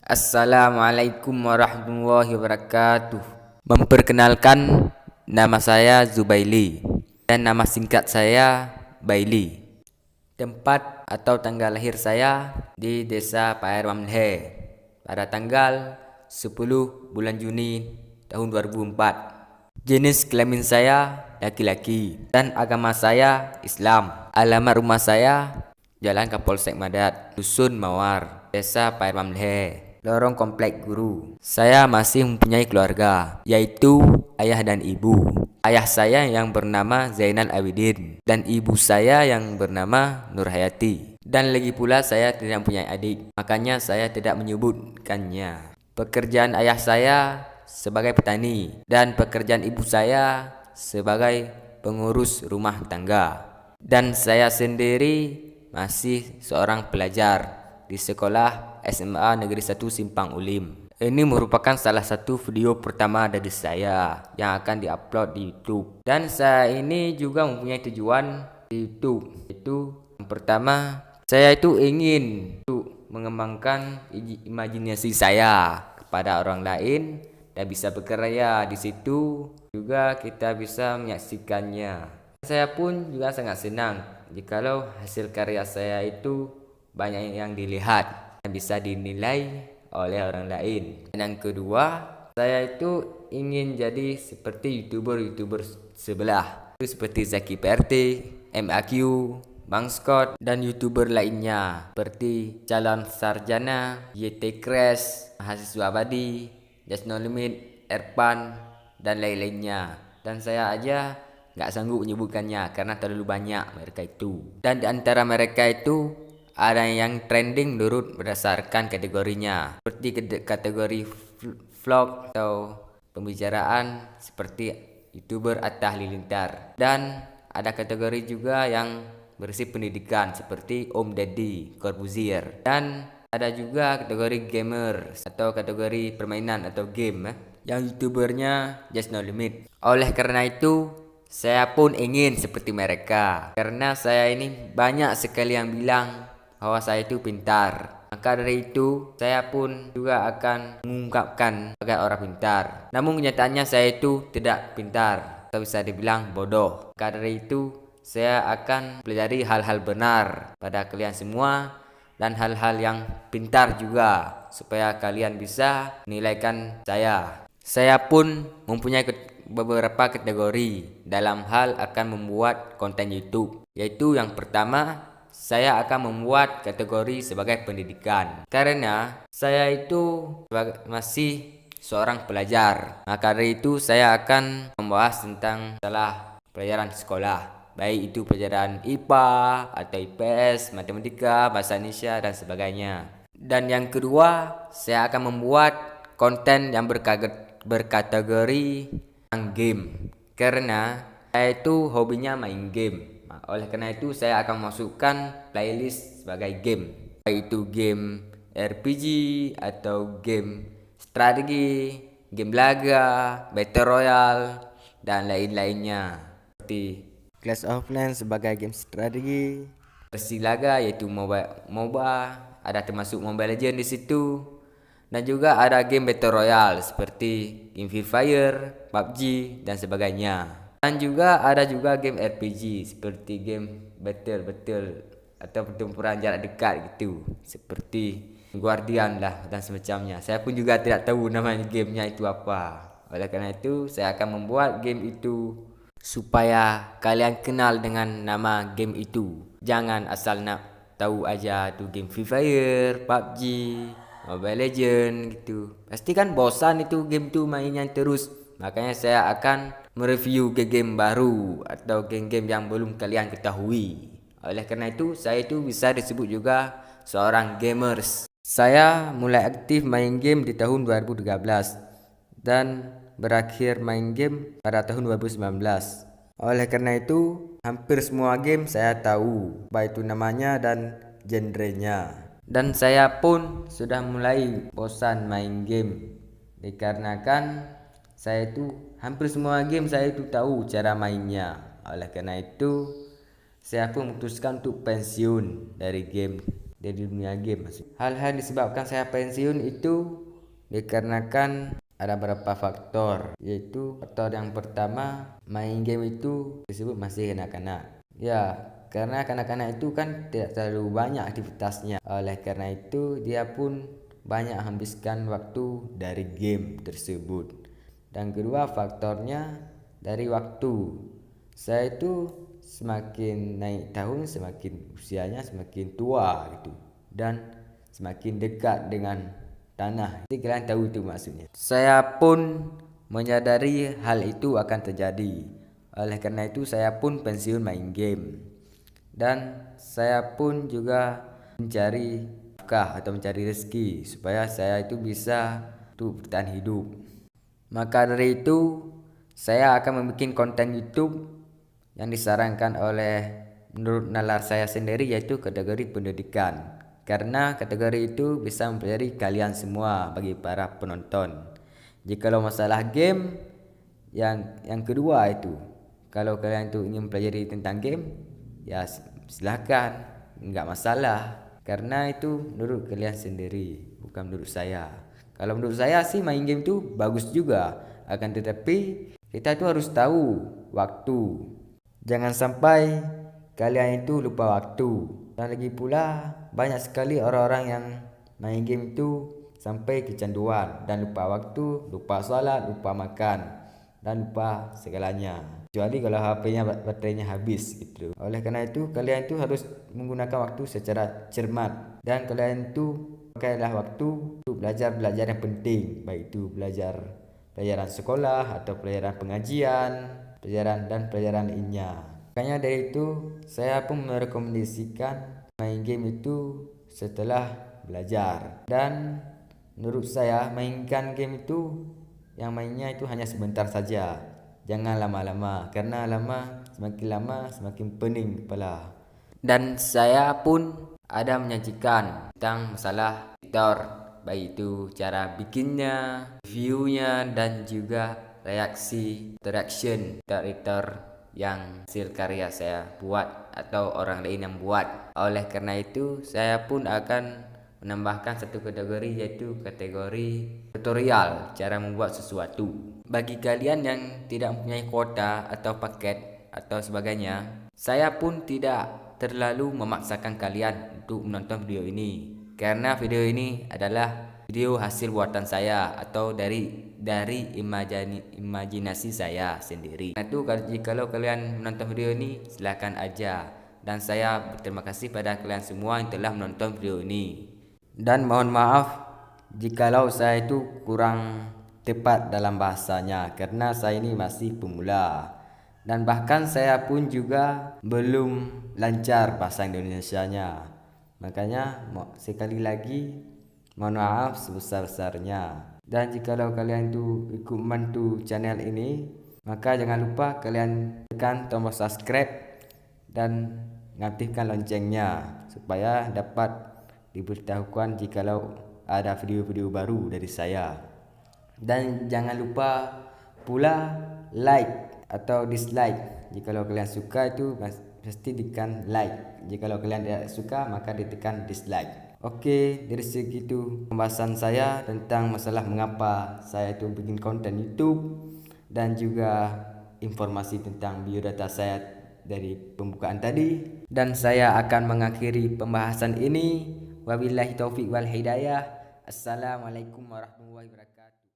Assalamualaikum warahmatullahi wabarakatuh. Memperkenalkan, nama saya Zubaili dan nama singkat saya Baili. Tempat atau tanggal lahir saya di Desa Paer Mamlehe pada tanggal 10 bulan Juni tahun 2004. Jenis kelamin saya laki-laki dan agama saya Islam. Alamat rumah saya Jalan Kapolsek Madat, Dusun Mawar, Desa Paer Mamlehe, lorong Komplek Guru. Saya masih mempunyai keluarga, yaitu ayah dan ibu. Ayah saya yang bernama Zainal Abidin dan ibu saya yang bernama Nur Hayati. Dan lagi pula saya tidak mempunyai adik, makanya saya tidak menyebutkannya. Pekerjaan ayah saya sebagai petani dan pekerjaan ibu saya sebagai pengurus rumah tangga. Dan saya sendiri masih seorang pelajar di sekolah SMA Negeri 1 Simpang Ulim. Ini merupakan salah satu video pertama dari saya yang akan diupload di YouTube. Dan saya ini juga mempunyai tujuan di YouTube. Itu yang pertama, saya itu ingin untuk mengembangkan imajinasi saya kepada orang lain dan bisa berkarya di situ. Juga kita bisa menyaksikannya. Saya pun juga sangat senang jikalau hasil karya saya itu banyak yang dilihat dan bisa dinilai oleh orang lain. Dan yang kedua, saya itu ingin jadi seperti YouTuber sebelah, seperti Zaki PRT, MAQ, Bang Scott, dan YouTuber lainnya seperti Calon Sarjana, YT Crash, Mahasiswa Abadi, Just No Limit, Erpan, dan lain-lainnya. Dan saya aja nggak sanggup menyebutkannya karena terlalu banyak mereka itu. Dan di antara mereka itu ada yang trending menurut berdasarkan kategorinya, seperti kategori vlog atau pembicaraan seperti YouTuber Atta Halilintar. Dan ada kategori juga yang berisi pendidikan seperti Om Deddy Corbuzier. Dan ada juga kategori gamer atau kategori permainan atau game yang YouTubernya Just No Limit. Oleh karena itu, saya pun ingin seperti mereka, karena saya ini banyak sekali yang bilang bahwa saya itu pintar. Maka dari itu, saya pun juga akan mengungkapkan sebagai orang pintar. Namun kenyataannya saya itu tidak pintar, atau bisa dibilang bodoh. Maka dari itu, saya akan pelajari hal-hal benar pada kalian semua dan hal-hal yang pintar juga, supaya kalian bisa menilaikan saya. Saya pun mempunyai beberapa kategori dalam hal akan membuat konten YouTube, yaitu yang pertama, saya akan membuat kategori sebagai pendidikan karena saya itu masih seorang pelajar. Maka dari itu saya akan membahas tentang masalah pelajaran sekolah, baik itu pelajaran IPA atau IPS, matematika, bahasa Indonesia dan sebagainya. Dan yang kedua, saya akan membuat konten yang berkategori game, karena saya itu hobinya main game. Oleh karena itu saya akan masukkan playlist sebagai game, baik itu game RPG atau game strategi, game laga, battle royale, dan lain-lainnya. Seperti Clash of Clans sebagai game strategi, versi laga yaitu MOBA, ada termasuk Mobile Legends di situ. Dan juga ada game Battle Royale seperti game Free Fire, PUBG, dan sebagainya. Dan juga ada juga game RPG seperti game Battle atau pertempuran jarak dekat gitu, seperti Guardian lah dan semacamnya. Saya pun juga tidak tahu namanya gamenya itu apa. Oleh karena itu saya akan membuat game itu supaya kalian kenal dengan nama game itu. Jangan asal nak tahu aja tuh game Free Fire, PUBG, Mobile Legend gitu. Pasti kan bosan itu game tuh mainnya terus. Makanya saya akan mereview game baru atau game-game yang belum kalian ketahui. Oleh karena itu, saya itu bisa disebut juga seorang gamers. Saya mulai aktif main game di tahun 2013 dan berakhir main game pada tahun 2019. Oleh karena itu, hampir semua game saya tahu, baik itu namanya dan genrenya. Dan saya pun sudah mulai bosan main game, dikarenakan saya itu hampir semua game saya itu tahu cara mainnya. Oleh karena itu saya pun memutuskan untuk pensiun dari game. dari dunia game. Hal-hal disebabkan saya pensiun itu dikarenakan ada beberapa faktor, yaitu faktor yang pertama, main game itu disebut masih kanak-kanak. Ya, karena kanak-kanak itu kan tidak terlalu banyak aktivitasnya. Oleh karena itu dia pun banyak habiskan waktu dari game tersebut. Dan kedua faktornya dari waktu. Saya itu semakin naik tahun, semakin usianya semakin tua gitu, dan semakin dekat dengan tanah. Jadi kalian tahu itu maksudnya. Saya pun menyadari hal itu akan terjadi. Oleh karena itu saya pun pensiun main game. Dan saya pun juga mencari nafkah atau mencari rezeki supaya saya itu bisa bertahan hidup. Maka dari itu saya akan membuat konten YouTube yang disarankan oleh menurut nalar saya sendiri, yaitu kategori pendidikan. Karena kategori itu bisa mempelajari kalian semua bagi para penonton. Jikalau masalah game, yang kedua itu, kalau kalian itu ingin mempelajari tentang game, ya silahkan, nggak masalah. Karena itu menurut kalian sendiri, bukan menurut saya. Kalau menurut saya sih main game itu bagus juga, akan tetapi kita itu harus tahu waktu. Jangan sampai kalian itu lupa waktu. Dan lagi pula banyak sekali orang-orang yang main game itu sampai kecanduan dan lupa waktu, lupa sholat, lupa makan, dan lupa segalanya. Kecuali kalau HP-nya baterainya habis gitu. Oleh karena itu kalian itu harus menggunakan waktu secara cermat, dan kalian itu pakailah waktu untuk belajar yang penting, baik itu pelajaran sekolah atau pelajaran pengajian, pelajaran lainnya. Makanya dari itu saya pun merekomendasikan main game itu setelah belajar. Dan menurut saya mainkan game itu yang mainnya itu hanya sebentar saja. Jangan lama-lama, karena semakin lama semakin pening kepala. Dan saya pun ada menyajikan tentang masalah editor, baik itu cara bikinnya, viewnya, dan juga reaksi interaction editor yang hasil karya saya buat atau orang lain yang buat. Oleh karena itu saya pun akan menambahkan satu kategori, yaitu kategori tutorial cara membuat sesuatu. Bagi kalian yang tidak mempunyai kuota atau paket atau sebagainya, saya pun tidak terlalu memaksakan kalian untuk menonton video ini, karena video ini adalah video hasil buatan saya atau dari imajinasi saya sendiri. Nah itu, kalau kalian menonton video ini silahkan aja, dan saya berterima kasih pada kalian semua yang telah menonton video ini. Dan mohon maaf jikalau saya itu kurang tepat dalam bahasanya, karena saya ini masih pemula, dan bahkan saya pun juga belum lancar bahasa Indonesianya. Makanya sekali lagi mohon maaf sebesar-besarnya. Dan jikalau kalian itu ikut membantu channel ini, maka jangan lupa kalian tekan tombol subscribe dan aktifkan loncengnya supaya dapat diberitahukan jikalau ada video-video baru dari saya. Dan jangan lupa pula like atau dislike. Jikalau kalian suka itu pasti ditekan like. Jikalau kalian tidak suka maka ditekan dislike. Oke, dari segitu pembahasan saya tentang masalah mengapa saya itu bikin konten YouTube, dan juga informasi tentang biodata saya dari pembukaan tadi. Dan saya akan mengakhiri pembahasan ini. Wabillahi taufiq wal hidayah. Assalamualaikum warahmatullahi wabarakatuh.